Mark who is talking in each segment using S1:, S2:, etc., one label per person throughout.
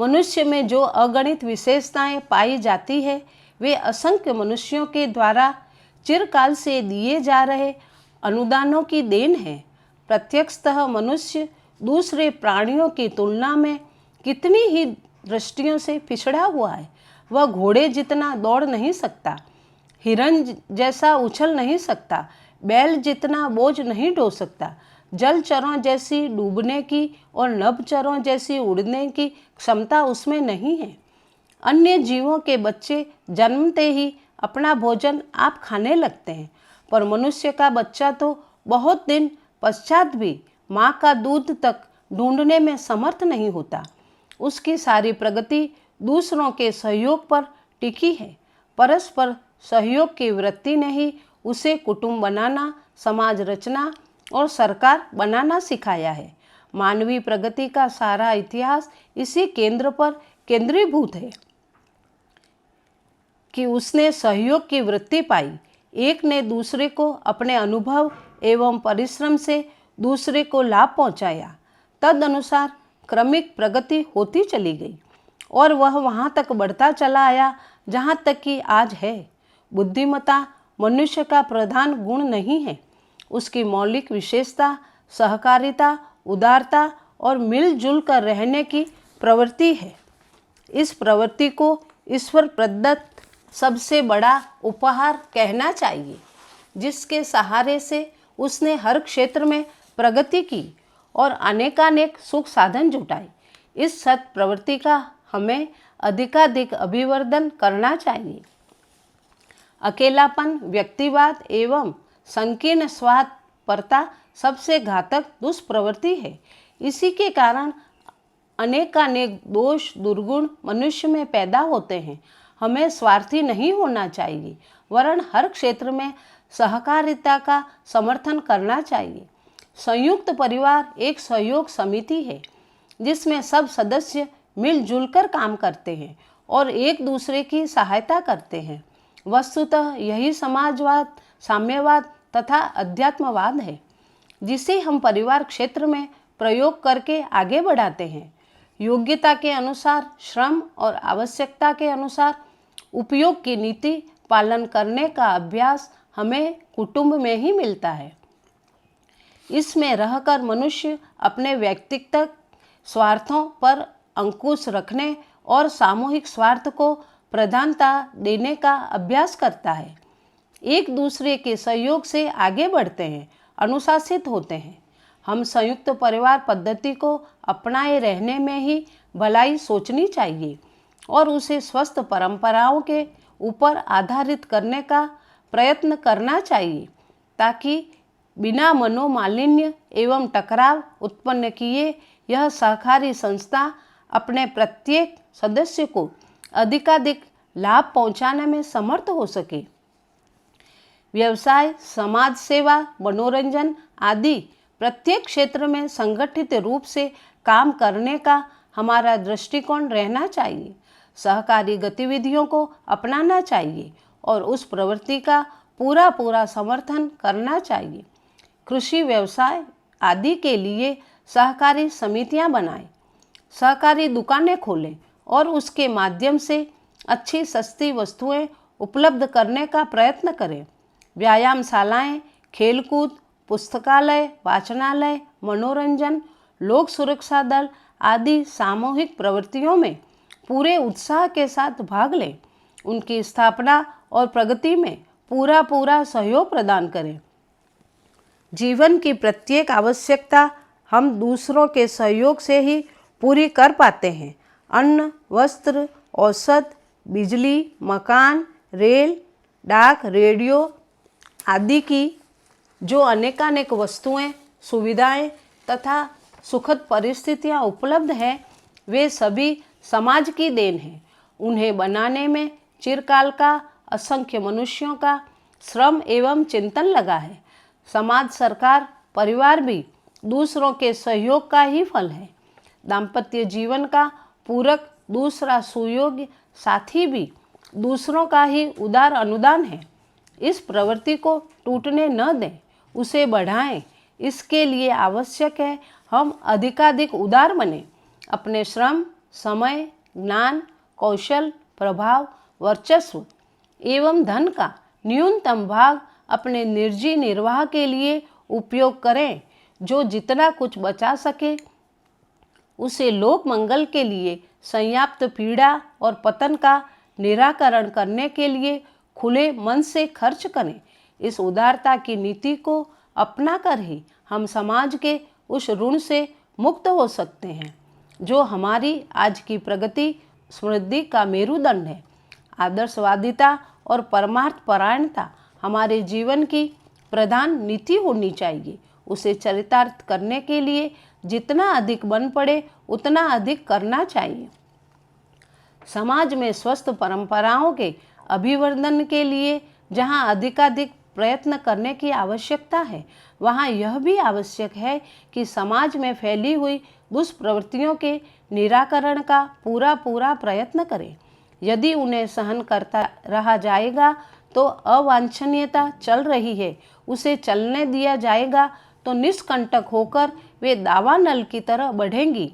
S1: मनुष्य में जो अगणित विशेषताएं पाई जाती है वे असंख्य मनुष्यों के द्वारा चिरकाल से दिए जा रहे अनुदानों की देन है। प्रत्यक्षतः मनुष्य दूसरे प्राणियों की तुलना में कितनी ही दृष्टियों से पिछड़ा हुआ है। वह घोड़े जितना दौड़ नहीं सकता, हिरन जैसा उछल नहीं सकता, बैल जितना बोझ नहीं ढो सकता। जलचरों जैसी डूबने की और नभचरों जैसी उड़ने की क्षमता उसमें नहीं है। अन्य जीवों के बच्चे जन्मते ही अपना भोजन आप खाने लगते हैं, पर मनुष्य का बच्चा तो बहुत दिन पश्चात भी माँ का दूध तक ढूंढने में समर्थ नहीं होता। उसकी सारी प्रगति दूसरों के सहयोग पर टिकी है। परस्पर सहयोग की वृत्ति ने ही उसे कुटुंब बनाना, समाज रचना और सरकार बनाना सिखाया है। मानवीय प्रगति का सारा इतिहास इसी केंद्र पर केंद्रीभूत है कि उसने सहयोग की वृत्ति पाई। एक ने दूसरे को अपने अनुभव एवं परिश्रम से दूसरे को लाभ पहुंचाया। तदनुसार क्रमिक प्रगति होती चली गई और वह वहां तक बढ़ता चला आया जहां तक कि आज है। बुद्धिमत्ता मनुष्य का प्रधान गुण नहीं है। उसकी मौलिक विशेषता सहकारिता, उदारता और मिलजुल कर रहने की प्रवृत्ति है। इस प्रवृत्ति को ईश्वर प्रदत्त सबसे बड़ा उपहार कहना चाहिए, जिसके सहारे से उसने हर क्षेत्र में प्रगति की और अनेकानेक सुख साधन जुटाए। इस सत प्रवृत्ति का हमें अधिकाधिक अभिवर्धन करना चाहिए। अकेलापन, व्यक्तिवाद एवं संकीर्ण स्वार्थपरता सबसे घातक दुष्प्रवृत्ति है। इसी के कारण अनेकानेक दोष दुर्गुण मनुष्य में पैदा होते हैं। हमें स्वार्थी नहीं होना चाहिए, वरन हर क्षेत्र में सहकारिता का समर्थन करना चाहिए। संयुक्त परिवार एक सहयोग समिति है जिसमें सब सदस्य मिलजुल कर काम करते हैं और एक दूसरे की सहायता करते हैं। वस्तुतः यही समाजवाद, साम्यवाद तथा अध्यात्मवाद है, जिसे हम परिवार क्षेत्र में प्रयोग करके आगे बढ़ाते हैं। योग्यता के अनुसार श्रम और आवश्यकता के अनुसार उपयोग की नीति पालन करने का अभ्यास हमें कुटुंब में ही मिलता है। इसमें रहकर मनुष्य अपने व्यक्तिगत स्वार्थों पर अंकुश रखने और सामूहिक स्वार्थ को प्रधानता देने का अभ्यास करता है। एक दूसरे के सहयोग से आगे बढ़ते हैं, अनुशासित होते हैं। हम संयुक्त परिवार पद्धति को अपनाए रहने में ही भलाई सोचनी चाहिए और उसे स्वस्थ परंपराओं के ऊपर आधारित करने का प्रयत्न करना चाहिए, ताकि बिना मनोमालिन्य एवं टकराव उत्पन्न किए यह सहकारी संस्था अपने प्रत्येक सदस्य को अधिकाधिक लाभ पहुंचाने में समर्थ हो सके। व्यवसाय, समाज सेवा, मनोरंजन आदि प्रत्येक क्षेत्र में संगठित रूप से काम करने का हमारा दृष्टिकोण रहना चाहिए। सहकारी गतिविधियों को अपनाना चाहिए और उस प्रवृत्ति का पूरा समर्थन करना चाहिए। कृषि व्यवसाय आदि के लिए सहकारी समितियां बनाएं, सहकारी दुकानें खोलें और उसके माध्यम से अच्छी सस्ती वस्तुएं उपलब्ध करने का प्रयत्न करें। व्यायामशालाएं, खेलकूद, पुस्तकालय, वाचनालय, मनोरंजन, लोक सुरक्षा दल आदि सामूहिक प्रवृत्तियों में पूरे उत्साह के साथ भाग लें। उनकी स्थापना और प्रगति में पूरा सहयोग प्रदान करें। जीवन की प्रत्येक आवश्यकता हम दूसरों के सहयोग से ही पूरी कर पाते हैं। अन्न, वस्त्र, औषध, बिजली, मकान, रेल, डाक, रेडियो आदि की जो अनेकानेक वस्तुएं, सुविधाएं तथा सुखद परिस्थितियां उपलब्ध हैं, वे सभी समाज की देन है। उन्हें बनाने में चिरकाल का असंख्य मनुष्यों का श्रम एवं चिंतन लगा है। समाज, सरकार, परिवार भी दूसरों के सहयोग का ही फल है। दाम्पत्य जीवन का पूरक दूसरा सुयोग्य साथी भी दूसरों का ही उदार अनुदान है। इस प्रवृत्ति को टूटने न दें, उसे बढ़ाएं। इसके लिए आवश्यक है हम अधिकाधिक उदार बने, अपने श्रम, समय, ज्ञान, कौशल, प्रभाव, वर्चस्व एवं धन का न्यूनतम भाग अपने निजी निर्वाह के लिए उपयोग करें। जो जितना कुछ बचा सके उसे लोक मंगल के लिए, संयाप्त पीड़ा और पतन का निराकरण करने के लिए खुले मन से खर्च करें। इस उदारता की नीति को अपना कर ही हम समाज के उस ऋण से मुक्त हो सकते हैं जो हमारी आज की प्रगति समृद्धि का मेरुदंड है। आदर्शवादिता और परमार्थ परायणता हमारे जीवन की प्रधान नीति होनी चाहिए। उसे चरितार्थ करने के लिए जितना अधिक बन पड़े उतना अधिक करना चाहिए। समाज में स्वस्थ परंपराओं के अभिवर्धन के लिए जहाँ अधिकाधिक प्रयत्न करने की आवश्यकता है, वहाँ यह भी आवश्यक है कि समाज में फैली हुई दुष्प्रवृत्तियों के निराकरण का पूरा प्रयत्न करें। यदि उन्हें सहन करता रहा जाएगा तो अवांछनीयता चल रही है, उसे चलने दिया जाएगा तो निष्कंटक होकर वे दावानल की तरह बढ़ेंगी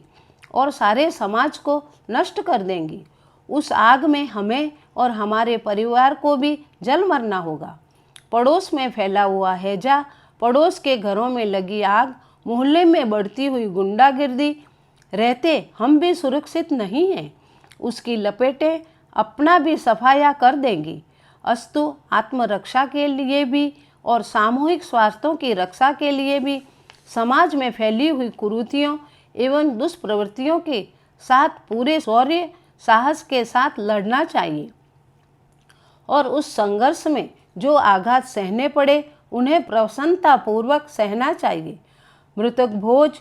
S1: और सारे समाज को नष्ट कर देंगी। उस आग में हमें और हमारे परिवार को भी जल मरना होगा। पड़ोस में फैला हुआ हैजा, पड़ोस के घरों में लगी आग, मोहल्ले में बढ़ती हुई गुंडागिर्दी रहते हम भी सुरक्षित नहीं हैं। उसकी लपेटें अपना भी सफाया कर देंगी। अस्तु आत्मरक्षा के लिए भी और सामूहिक स्वार्थों की रक्षा के लिए भी समाज में फैली हुई कुरीतियों एवं दुष्प्रवृत्तियों के साथ पूरे शौर्य साहस के साथ लड़ना चाहिए और उस संघर्ष में जो आघात सहने पड़े उन्हें प्रसन्नतापूर्वक सहना चाहिए। मृतक भोज,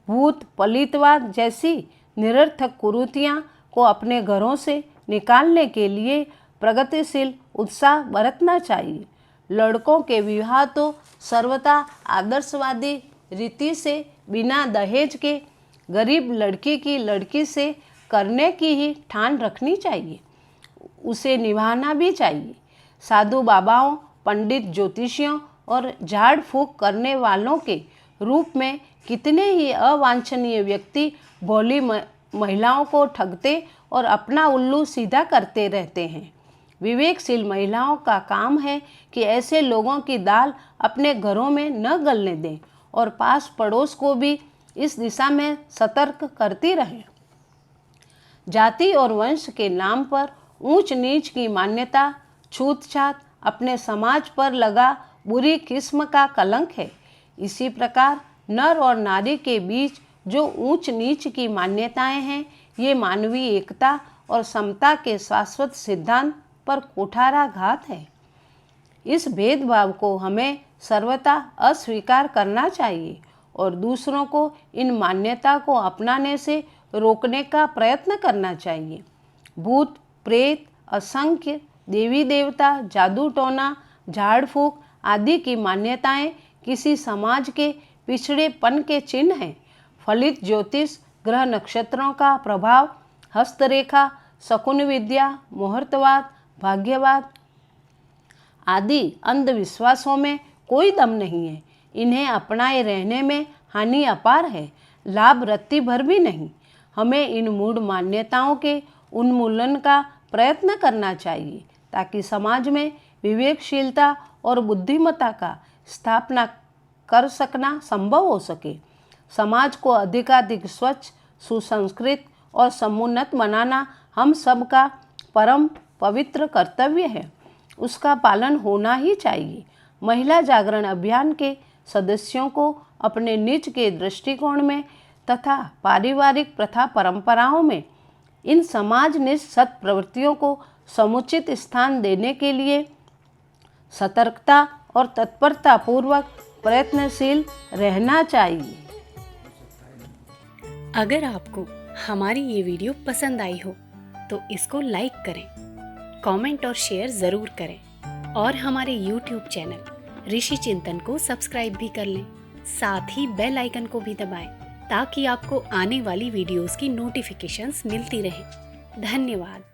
S1: भूत, पलितवाद जैसी निरर्थक कुरीतियां को अपने घरों से निकालने के लिए प्रगतिशील उत्साह बरतना चाहिए। लड़कों के विवाह तो सर्वथा आदर्शवादी रीति से बिना दहेज के गरीब लड़की की लड़की से करने की ही ठान रखनी चाहिए। उसे निभाना भी चाहिए। साधु बाबाओं, पंडित ज्योतिषियों और झाड़ फूक करने वालों के रूप में कितने ही अवांछनीय व्यक्ति भोली महिलाओं को ठगते और अपना उल्लू सीधा करते रहते हैं। विवेकशील महिलाओं का काम है कि ऐसे लोगों की दाल अपने घरों में न गलने दें और पास पड़ोस को भी इस दिशा में सतर्क करती रहें। जाति और वंश के नाम पर ऊंच नीच की मान्यता, छूतछात अपने समाज पर लगा बुरी किस्म का कलंक है। इसी प्रकार नर और नारी के बीच जो ऊंच नीच की मान्यताएं हैं, ये मानवीय एकता और समता के शाश्वत सिद्धांत पर कुठाराघात है। इस भेदभाव को हमें सर्वथा अस्वीकार करना चाहिए और दूसरों को इन मान्यता को अपनाने से रोकने का प्रयत्न करना चाहिए। भूत प्रेत, असंख्य देवी देवता, जादू टोना, झाड़ फूक आदि की मान्यताएं किसी समाज के पिछड़ेपन के चिन्ह हैं। फलित ज्योतिष, ग्रह नक्षत्रों का प्रभाव, हस्तरेखा, शकुन विद्या, मुहूर्तवाद, भाग्यवाद आदि अंधविश्वासों में कोई दम नहीं है। इन्हें अपनाए रहने में हानि अपार है, लाभ रत्ती भर भी नहीं। हमें इन मूढ़ मान्यताओं के उन्मूलन का प्रयत्न करना चाहिए ताकि समाज में विवेकशीलता और बुद्धिमत्ता का स्थापना कर सकना संभव हो सके। समाज को अधिकाधिक स्वच्छ, सुसंस्कृत और समुन्नत बनाना हम सब का परम पवित्र कर्तव्य है। उसका पालन होना ही चाहिए। महिला जागरण अभियान के सदस्यों को अपने निज के दृष्टिकोण में तथा पारिवारिक प्रथा परंपराओं में इन समाजनिष्ठ सत्प्रवृत्तियों को समुचित स्थान देने के लिए सतर्कता और तत्परता पूर्वक प्रयत्नशील रहना चाहिए।
S2: अगर आपको हमारी ये वीडियो पसंद आई हो तो इसको लाइक करें, कमेंट और शेयर ज़रूर करें और हमारे YouTube चैनल ऋषि चिंतन को सब्सक्राइब भी कर लें। साथ ही बेल आइकन को भी दबाएं ताकि आपको आने वाली वीडियोस की नोटिफिकेशंस मिलती रहें। धन्यवाद।